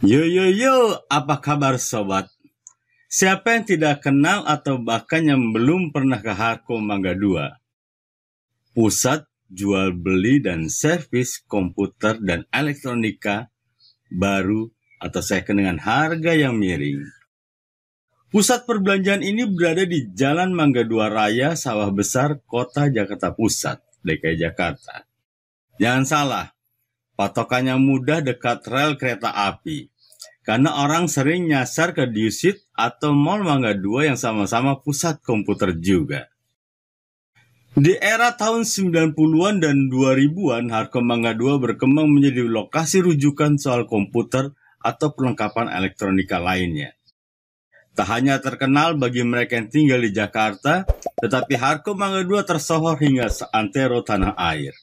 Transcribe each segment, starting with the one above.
Yo yo yo, apa kabar sobat? Siapa yang tidak kenal atau bahkan yang belum pernah ke Harko Mangga 2? Pusat jual beli dan servis komputer dan elektronika baru atau second dengan harga yang miring. Pusat perbelanjaan ini berada di Jalan Mangga 2 Raya, Sawah Besar, Kota Jakarta Pusat, DKI Jakarta. Jangan salah, patokannya mudah dekat rel kereta api. Karena orang sering nyasar ke Dusit atau Mall Mangga 2 yang sama-sama pusat komputer juga. Di era tahun 90-an dan 2000-an, Harko Mangga 2 berkembang menjadi lokasi rujukan soal komputer atau perlengkapan elektronika lainnya. Tak hanya terkenal bagi mereka yang tinggal di Jakarta, tetapi Harko Mangga 2 tersohor hingga seantero tanah air.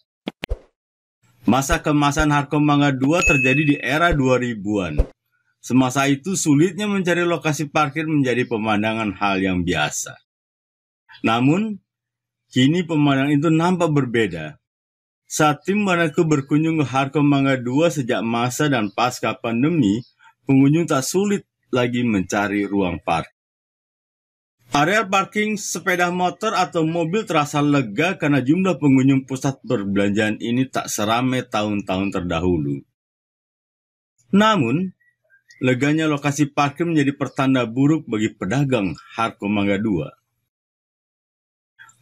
Masa keemasan Harko Mangga 2 terjadi di era 2000-an. Semasa itu sulitnya mencari lokasi parkir menjadi pemandangan hal yang biasa. Namun, kini pemandangan itu nampak berbeda. Saat tim Wanetku berkunjung ke Harko Mangga 2 sejak masa dan pasca pandemi, pengunjung tak sulit lagi mencari ruang parkir. Area parking sepeda motor atau mobil terasa lega karena jumlah pengunjung pusat perbelanjaan ini tak seramai tahun-tahun terdahulu. Namun, leganya lokasi parkir menjadi pertanda buruk bagi pedagang Harko Mangga 2.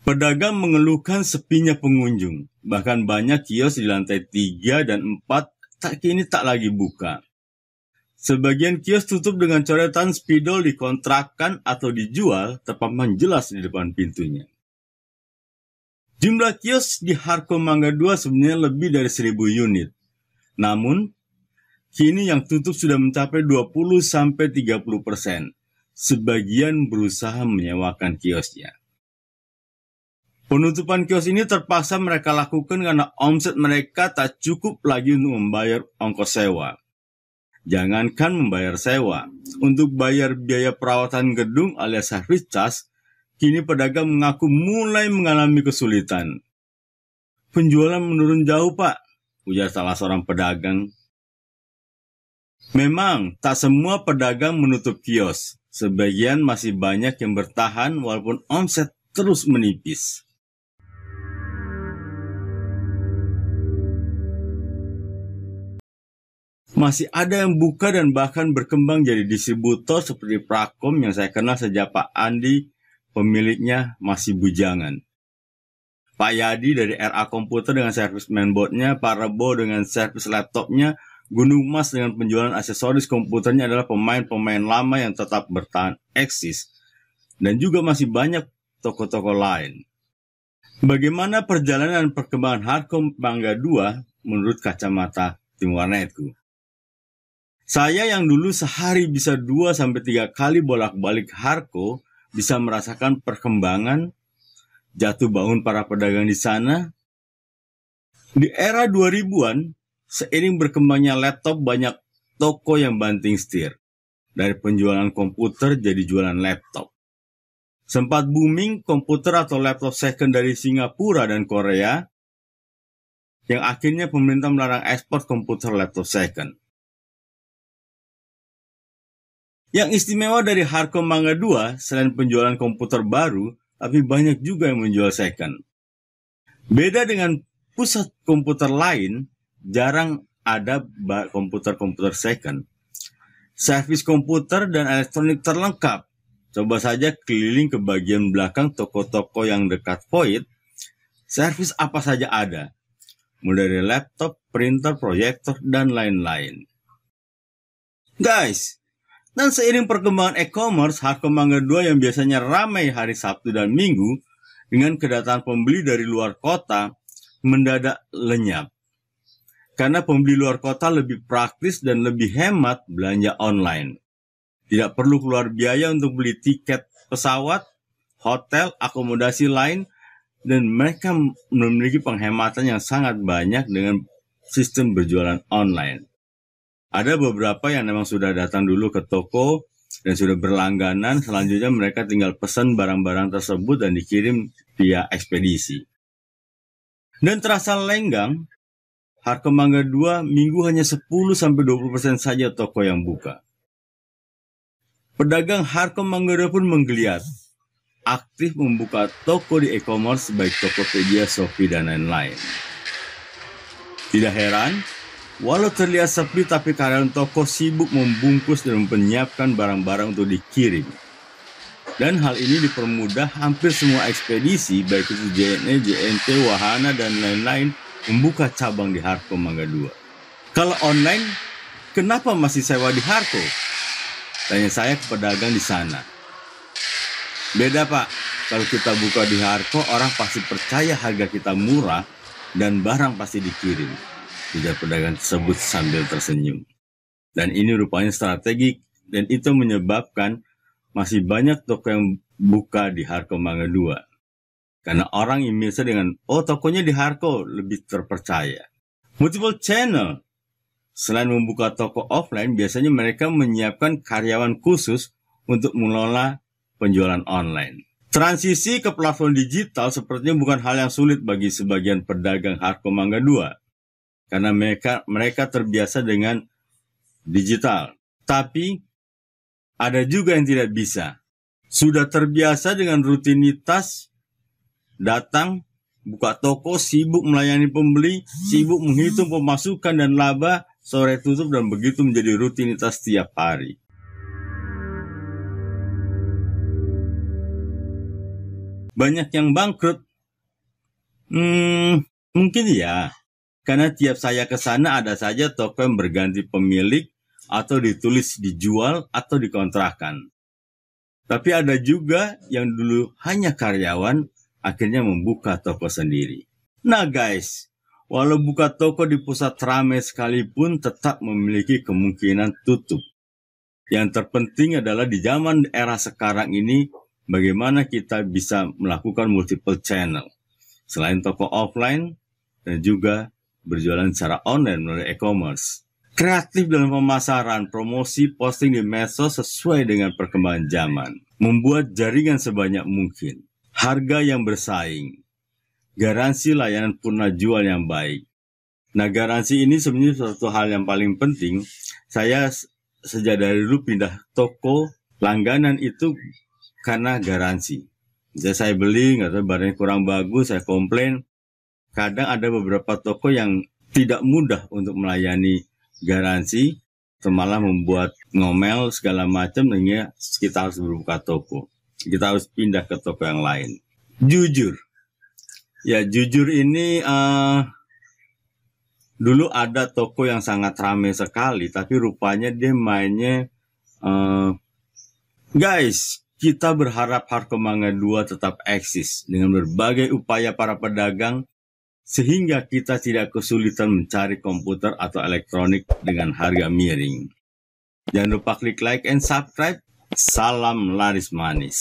Pedagang mengeluhkan sepinya pengunjung, bahkan banyak kios di lantai 3 dan 4 kini tak lagi buka. Sebagian kios tutup dengan coretan spidol dikontrakkan atau dijual terpampang jelas di depan pintunya. Jumlah kios di Harko Mangga 2 sebenarnya lebih dari 1000 unit. Namun, kini yang tutup sudah mencapai 20-30%. Sebagian berusaha menyewakan kiosnya. Penutupan kios ini terpaksa mereka lakukan karena omset mereka tak cukup lagi untuk membayar ongkos sewa. Jangankan membayar sewa, untuk bayar biaya perawatan gedung alias service charge, kini pedagang mengaku mulai mengalami kesulitan. Penjualan menurun jauh, Pak, ujar salah seorang pedagang. Memang, tak semua pedagang menutup kios. Sebagian masih banyak yang bertahan walaupun omset terus menipis. Masih ada yang buka dan bahkan berkembang jadi distributor seperti Prakom yang saya kenal sejak Pak Andi, pemiliknya masih bujangan. Pak Yadi dari RA Komputer dengan servis mainboardnya, Pak Rebo dengan servis laptopnya, Gunung Mas dengan penjualan aksesoris komputernya adalah pemain-pemain lama yang tetap bertahan eksis. Dan juga masih banyak toko-toko lain. Bagaimana perjalanan perkembangan Harko Mangga 2 menurut kacamata tim Warnetku? Saya yang dulu sehari bisa 2-3 kali bolak-balik Harko bisa merasakan perkembangan jatuh bangun para pedagang di sana. Di era 2000-an, seiring berkembangnya laptop, banyak toko yang banting setir. Dari penjualan komputer jadi jualan laptop. Sempat booming komputer atau laptop second dari Singapura dan Korea, yang akhirnya pemerintah melarang ekspor komputer laptop second. Yang istimewa dari Harko Mangga 2, selain penjualan komputer baru, tapi banyak juga yang menjual second. Beda dengan pusat komputer lain, jarang ada komputer-komputer second. Servis komputer dan elektronik terlengkap. Coba saja keliling ke bagian belakang toko-toko yang dekat Void, servis apa saja ada. Mulai dari laptop, printer, proyektor, dan lain-lain. Guys, dan seiring perkembangan e-commerce, Harko Mangga 2 yang biasanya ramai hari Sabtu dan Minggu, dengan kedatangan pembeli dari luar kota, mendadak lenyap. Karena pembeli luar kota lebih praktis dan lebih hemat belanja online. Tidak perlu keluar biaya untuk beli tiket pesawat, hotel, akomodasi lain, dan mereka memiliki penghematan yang sangat banyak dengan sistem berjualan online. Ada beberapa yang memang sudah datang dulu ke toko dan sudah berlangganan, selanjutnya mereka tinggal pesan barang-barang tersebut dan dikirim via ekspedisi. Dan terasa lenggang, Harko Mangga 2 minggu hanya 10-20% saja toko yang buka. Pedagang Harko Mangga 2 pun menggeliat, aktif membuka toko di e-commerce baik Tokopedia, Shopee, dan lain-lain. Tidak heran, walau terlihat sepi tapi karyawan toko sibuk membungkus dan menyiapkan barang-barang untuk dikirim. Dan hal ini dipermudah hampir semua ekspedisi baik itu JNE, JNT, Wahana, dan lain-lain membuka cabang di Harko Mangga 2. Kalau online, kenapa masih sewa di Harko? Tanya saya ke pedagang di sana. Beda Pak, kalau kita buka di Harko, orang pasti percaya harga kita murah dan barang pasti dikirim. Ujar pedagang tersebut sambil tersenyum. Dan ini rupanya strategi dan itu menyebabkan masih banyak toko yang buka di Harko Mangga 2. Karena orang image dengan, oh tokonya di Harko, lebih terpercaya. Multiple channel. Selain membuka toko offline, biasanya mereka menyiapkan karyawan khusus untuk mengelola penjualan online. Transisi ke platform digital sepertinya bukan hal yang sulit bagi sebagian pedagang Harko Mangga 2. Karena mereka terbiasa dengan digital. Tapi ada juga yang tidak bisa. Sudah terbiasa dengan rutinitas datang, buka toko, sibuk melayani pembeli, sibuk menghitung pemasukan dan laba, sore tutup, dan begitu menjadi rutinitas tiap hari. Banyak yang bangkrut? Mungkin ya. Karena tiap saya ke sana ada saja toko yang berganti pemilik atau ditulis dijual atau dikontrakan. Tapi ada juga yang dulu hanya karyawan akhirnya membuka toko sendiri. Nah guys, walau buka toko di pusat ramai sekalipun tetap memiliki kemungkinan tutup. Yang terpenting adalah di zaman era sekarang ini bagaimana kita bisa melakukan multiple channel. Selain toko offline dan juga berjualan secara online melalui e-commerce. Kreatif dalam pemasaran, promosi, posting di medsos sesuai dengan perkembangan zaman. Membuat jaringan sebanyak mungkin. Harga yang bersaing. Garansi layanan purna jual yang baik. Nah, garansi ini sebenarnya suatu hal yang paling penting. Saya sejak dari dulu pindah toko langganan itu karena garansi. Jadi saya beli, nggak tahu barangnya kurang bagus, saya komplain. Kadang ada beberapa toko yang tidak mudah untuk melayani garansi, malah membuat ngomel segala macam, sehingga kita harus berbuka toko. Kita harus pindah ke toko yang lain. Jujur. Ya, jujur ini dulu ada toko yang sangat ramai sekali, tapi rupanya dia mainnya guys, kita berharap Harko Mangga 2 tetap eksis dengan berbagai upaya para pedagang sehingga kita tidak kesulitan mencari komputer atau elektronik dengan harga miring. Jangan lupa klik like and subscribe. Salam laris manis.